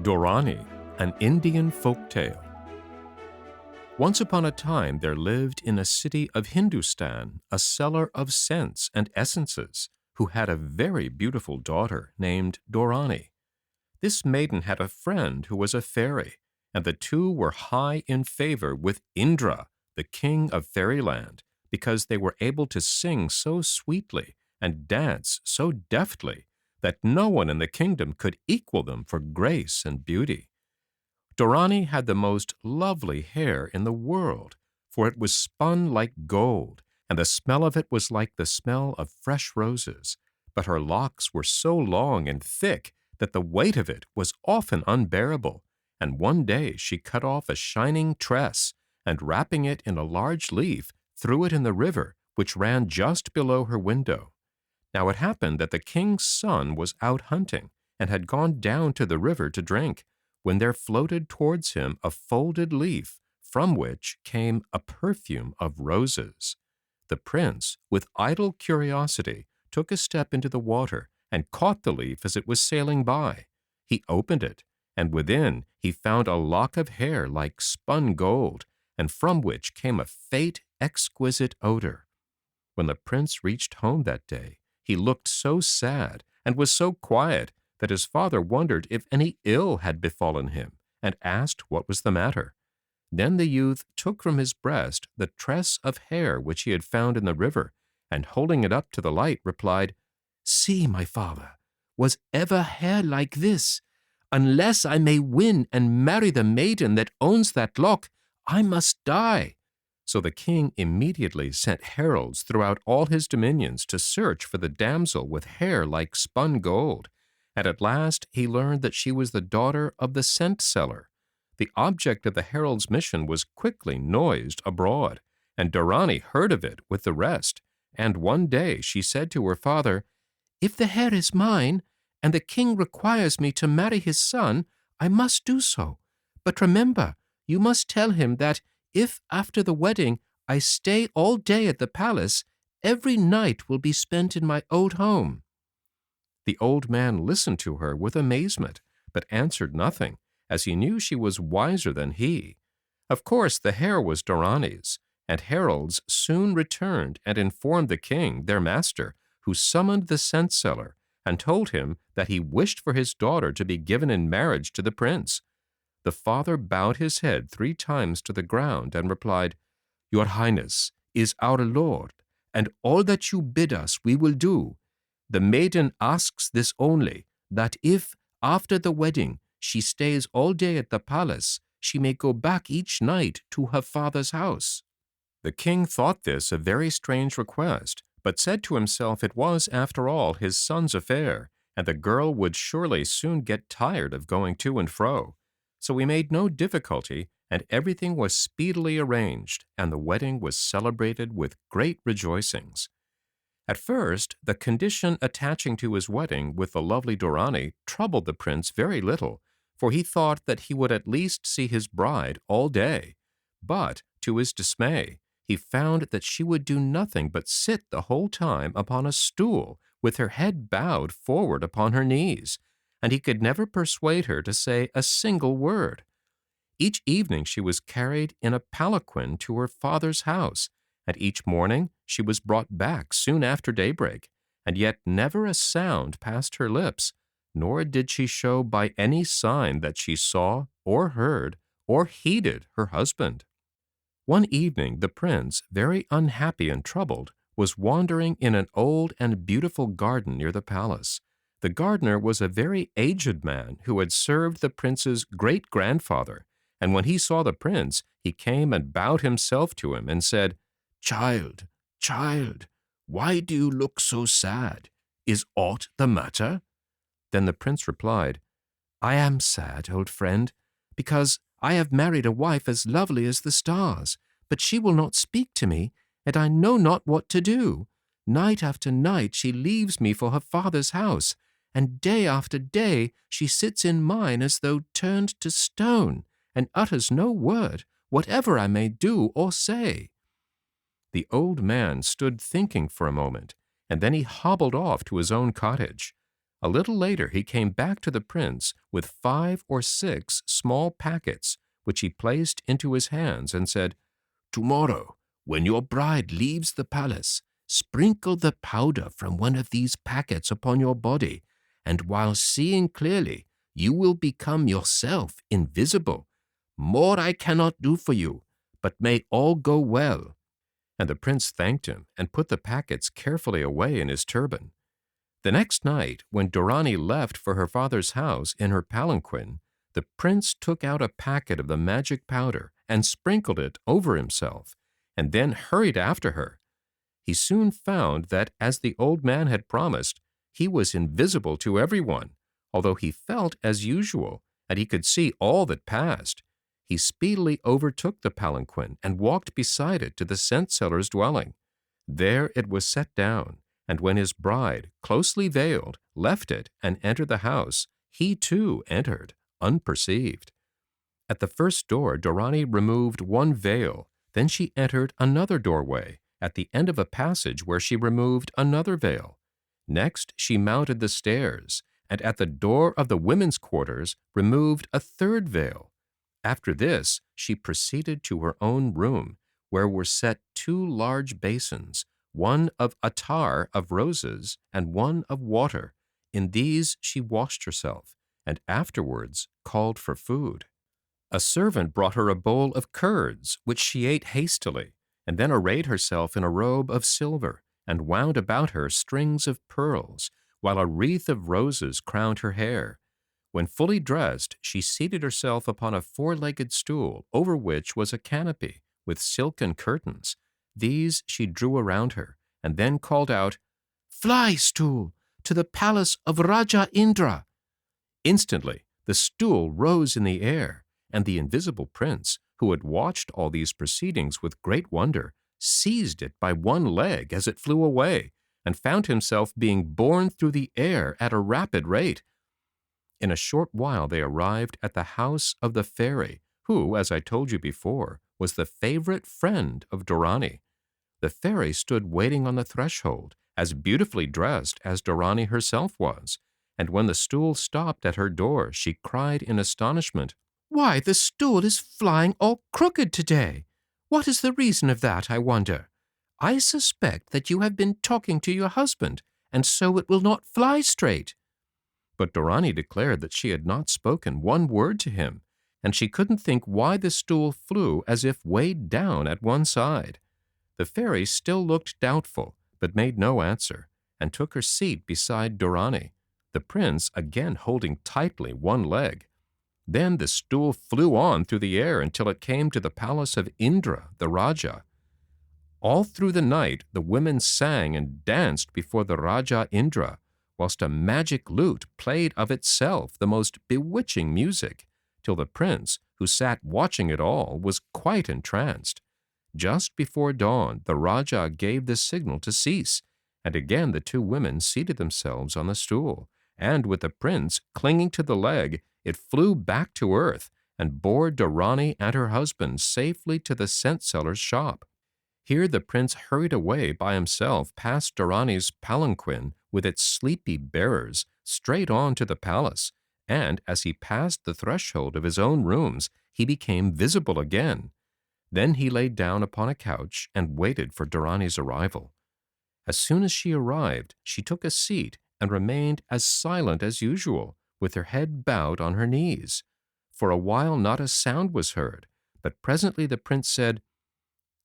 Dorani, an Indian folk tale. Once upon a time there lived in a city of Hindustan a seller of scents and essences who had a very beautiful daughter named Dorani. This maiden had a friend who was a fairy, and the two were high in favor with Indra, the king of fairyland, because they were able to sing so sweetly and dance so deftly that no one in the kingdom could equal them for grace and beauty. Dorani had the most lovely hair in the world, for it was spun like gold, and the smell of it was like the smell of fresh roses. But her locks were so long and thick that the weight of it was often unbearable, and one day she cut off a shining tress, and wrapping it in a large leaf, threw it in the river, which ran just below her window. Now it happened that the king's son was out hunting, and had gone down to the river to drink, when there floated towards him a folded leaf, from which came a perfume of roses. The prince, with idle curiosity, took a step into the water, and caught the leaf as it was sailing by. He opened it, and within he found a lock of hair like spun gold, and from which came a faint, exquisite odor. When the prince reached home that day, he looked so sad and was so quiet that his father wondered if any ill had befallen him, and asked what was the matter. Then the youth took from his breast the tress of hair which he had found in the river, and holding it up to the light, replied, "See, my father, was ever hair like this? Unless I may win and marry the maiden that owns that lock, I must die." So the king immediately sent heralds throughout all his dominions to search for the damsel with hair like spun gold, and at last he learned that she was the daughter of the scent seller. The object of the herald's mission was quickly noised abroad, and Dorani heard of it with the rest, and one day she said to her father, "If the hair is mine, and the king requires me to marry his son, I must do so. But remember, you must tell him that if after the wedding I stay all day at the palace, every night will be spent in my old home." The old man listened to her with amazement, but answered nothing, as he knew she was wiser than he. Of course the hair was Dorani's, and heralds soon returned and informed the king, their master, who summoned the scent seller, and told him that he wished for his daughter to be given in marriage to the prince. The father bowed his head 3 times to the ground and replied, "Your Highness is our lord, and all that you bid us we will do. The maiden asks this only, that if, after the wedding, she stays all day at the palace, she may go back each night to her father's house." The king thought this a very strange request, but said to himself it was, after all, his son's affair, and the girl would surely soon get tired of going to and fro. So he made no difficulty, and everything was speedily arranged, and the wedding was celebrated with great rejoicings. At first, the condition attaching to his wedding with the lovely Dorani troubled the prince very little, for he thought that he would at least see his bride all day. But, to his dismay, he found that she would do nothing but sit the whole time upon a stool with her head bowed forward upon her knees, and he could never persuade her to say a single word. Each evening she was carried in a palanquin to her father's house, and each morning she was brought back soon after daybreak, and yet never a sound passed her lips, nor did she show by any sign that she saw or heard or heeded her husband. One evening the prince, very unhappy and troubled, was wandering in an old and beautiful garden near the palace. The gardener was a very aged man who had served the prince's great-grandfather, and when he saw the prince, he came and bowed himself to him and said, "Child, child, why do you look so sad? Is aught the matter?" Then the prince replied, "I am sad, old friend, because I have married a wife as lovely as the stars, but she will not speak to me, and I know not what to do. Night after night she leaves me for her father's house, and day after day she sits in mine as though turned to stone, and utters no word, whatever I may do or say." The old man stood thinking for a moment, and then he hobbled off to his own cottage. A little later he came back to the prince with 5 or 6 small packets, which he placed into his hands and said, "Tomorrow, when your bride leaves the palace, sprinkle the powder from one of these packets upon your body, and while seeing clearly, you will become yourself invisible. More I cannot do for you, but may all go well." And the prince thanked him and put the packets carefully away in his turban. The next night, when Dorani left for her father's house in her palanquin, the prince took out a packet of the magic powder and sprinkled it over himself, and then hurried after her. He soon found that, as the old man had promised, he was invisible to everyone, although he felt as usual, and he could see all that passed. He speedily overtook the palanquin and walked beside it to the scent-seller's dwelling. There it was set down, and when his bride, closely veiled, left it and entered the house, he too entered, unperceived. At the first door, Dorani removed one veil. Then she entered another doorway, at the end of a passage where she removed another veil. Next, she mounted the stairs, and at the door of the women's quarters removed a third veil. After this, she proceeded to her own room, where were set 2 large basins, one of attar of roses and one of water. In these she washed herself, and afterwards called for food. A servant brought her a bowl of curds, which she ate hastily, and then arrayed herself in a robe of silver, and wound about her strings of pearls, while a wreath of roses crowned her hair. When fully dressed, she seated herself upon a 4-legged stool, over which was a canopy, with silken curtains. These she drew around her, and then called out, "Fly, stool, to the palace of Raja Indra!" Instantly, the stool rose in the air, and the invisible prince, who had watched all these proceedings with great wonder, seized it by one leg as it flew away, and found himself being borne through the air at a rapid rate. In a short while they arrived at the house of the fairy, who, as I told you before, was the favorite friend of Dorani. The fairy stood waiting on the threshold, as beautifully dressed as Dorani herself was, and when the stool stopped at her door, she cried in astonishment, "Why, the stool is flying all crooked today! What is the reason of that, I wonder? I suspect that you have been talking to your husband, and so it will not fly straight." But Dorani declared that she had not spoken one word to him, and she couldn't think why the stool flew as if weighed down at one side. The fairy still looked doubtful, but made no answer, and took her seat beside Dorani, the prince again holding tightly one leg. Then the stool flew on through the air until it came to the palace of Indra, the Raja. All through the night the women sang and danced before the Raja Indra, whilst a magic lute played of itself the most bewitching music, till the prince, who sat watching it all, was quite entranced. Just before dawn, the Raja gave the signal to cease, and again the 2 women seated themselves on the stool, and with the prince clinging to the leg, it flew back to earth and bore Dorani and her husband safely to the scent-seller's shop. Here the prince hurried away by himself past Dorani's palanquin with its sleepy bearers, straight on to the palace, and as he passed the threshold of his own rooms, he became visible again. Then he lay down upon a couch and waited for Dorani's arrival. As soon as she arrived, she took a seat and remained as silent as usual, with her head bowed on her knees. For a while not a sound was heard, but presently the prince said,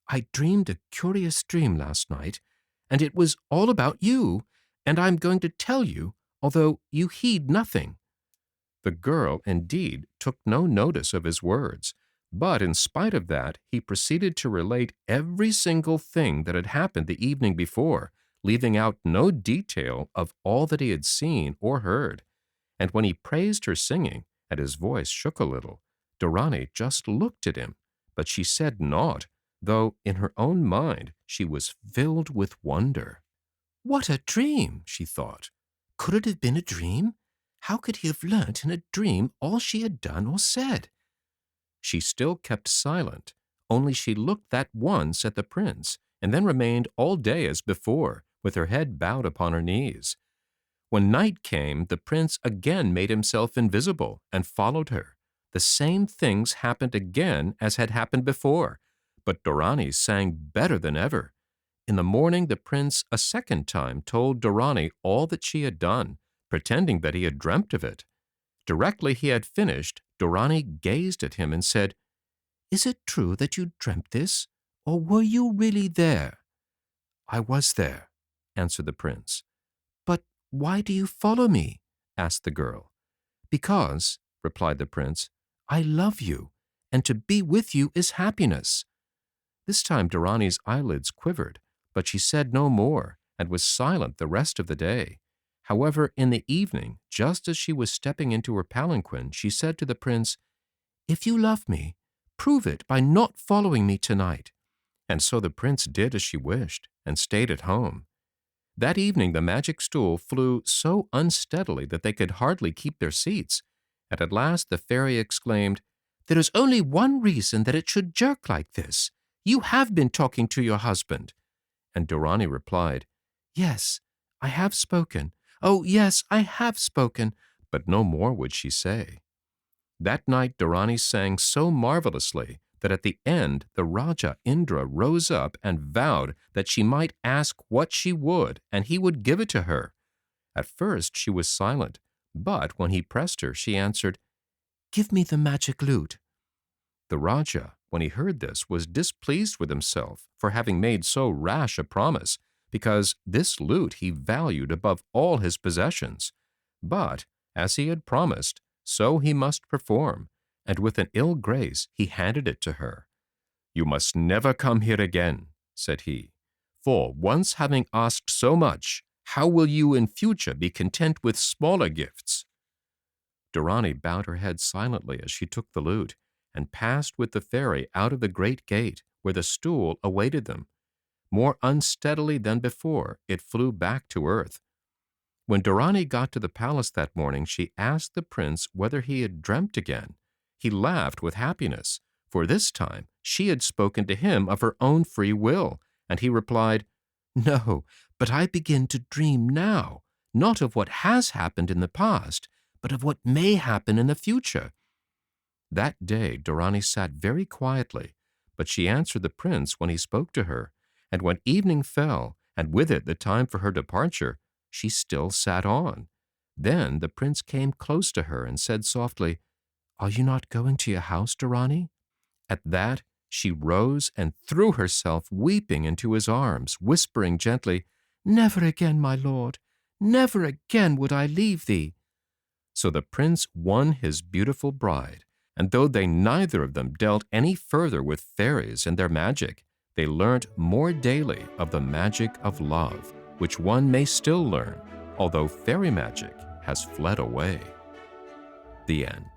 "I dreamed a curious dream last night, and it was all about you, and I'm going to tell you, although you heed nothing." The girl, indeed, took no notice of his words, but in spite of that, he proceeded to relate every single thing that had happened the evening before, leaving out no detail of all that he had seen or heard. And when he praised her singing, and his voice shook a little, Dorani just looked at him, but she said naught, though in her own mind she was filled with wonder. "What a dream!" she thought. "Could it have been a dream? How could he have learnt in a dream all she had done or said?" She still kept silent, only she looked that once at the prince, and then remained all day as before, with her head bowed upon her knees. When night came, the prince again made himself invisible and followed her. The same things happened again as had happened before, but Dorani sang better than ever. In the morning, the prince a second time told Dorani all that she had done, pretending that he had dreamt of it. Directly he had finished, Dorani gazed at him and said, "Is it true that you dreamt this, or were you really there?" "I was there," answered the prince. "But why do you follow me?" asked the girl. "Because," replied the prince, "I love you, and to be with you is happiness." This time Dorani's eyelids quivered, but she said no more and was silent the rest of the day. However, in the evening, just as she was stepping into her palanquin, she said to the prince, "If you love me, prove it by not following me tonight." And so the prince did as she wished and stayed at home. That evening the magic stool flew so unsteadily that they could hardly keep their seats, and at last the fairy exclaimed, "There is only one reason that it should jerk like this. You have been talking to your husband." And Dorani replied, "Yes, I have spoken. Oh, yes, I have spoken." But no more would she say. That night Dorani sang so marvelously that at the end the Raja Indra rose up and vowed that she might ask what she would, and he would give it to her. At first she was silent, but when he pressed her, she answered, "Give me the magic lute." The Raja, when he heard this, was displeased with himself for having made so rash a promise, because this lute he valued above all his possessions. But, as he had promised, so he must perform, and with an ill grace he handed it to her. "You must never come here again," said he, "for once having asked so much, how will you in future be content with smaller gifts?" Dorani bowed her head silently as she took the lute, and passed with the fairy out of the great gate, where the stool awaited them. More unsteadily than before, it flew back to earth. When Dorani got to the palace that morning, she asked the prince whether he had dreamt again. He laughed with happiness, for this time she had spoken to him of her own free will, and he replied, "No, but I begin to dream now, not of what has happened in the past, but of what may happen in the future." That day Dorani sat very quietly, but she answered the prince when he spoke to her, and when evening fell, and with it the time for her departure, she still sat on. Then the prince came close to her and said softly, "Are you not going to your house, Dorani?" At that she rose and threw herself weeping into his arms, whispering gently, "Never again, my lord, never again would I leave thee." So the prince won his beautiful bride, and though they neither of them dealt any further with fairies and their magic, they learnt more daily of the magic of love, which one may still learn, although fairy magic has fled away. The end.